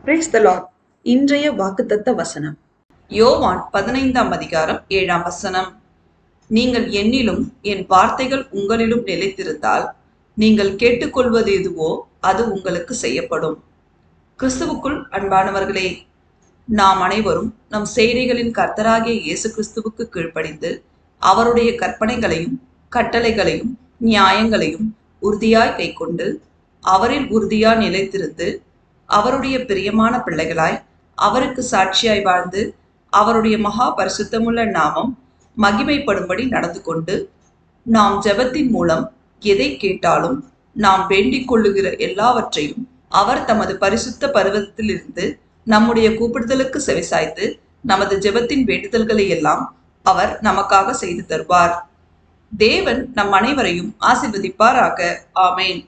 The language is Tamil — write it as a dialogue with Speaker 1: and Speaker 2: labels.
Speaker 1: Praise the Lord. இன்றைய வாக்குத்தத்த வசனம் யோவான் 15:7. நீங்கள் என்னிலும் என் வார்த்தைகள் உங்களிலும் நிலைத்திருந்தால் நீங்கள் கேட்டுக்கொள்வது எதுவோ அது உங்களுக்கு செய்யப்படும். கிறிஸ்துவுக்குள் அன்பானவர்களே, நாம் அனைவரும் நம் செய்திகளின் கர்த்தராகிய இயேசு கிறிஸ்துவுக்கு கீழ்ப்படிந்து அவருடைய கற்பனைகளையும் கட்டளைகளையும் நியாயங்களையும் உறுதியாய் கைக்கொண்டு அவரில் உறுதியாய் நிலைத்திருந்து அவருடைய பிரியமான பிள்ளைகளாய் அவருக்கு சாட்சியாய் வாழ்ந்து அவருடைய மகா பரிசுத்தமுள்ள நாமம் மகிமைப்படும்படி நடந்து கொண்டு நாம் ஜெபத்தின் மூலம் எதை கேட்டாலும் நாம் வேண்டிக் கொள்ளுகிற எல்லாவற்றையும் அவர் தமது பரிசுத்த பர்வதத்திலிருந்து நம்முடைய கூப்பிடுதலுக்கு செவிசாய்த்து நமது ஜெபத்தின் வேண்டுதல்களை எல்லாம் அவர் நமக்காக செய்து தருவார். தேவன் நம் அனைவரையும் ஆசீர்வதிப்பாராக. ஆமேன்.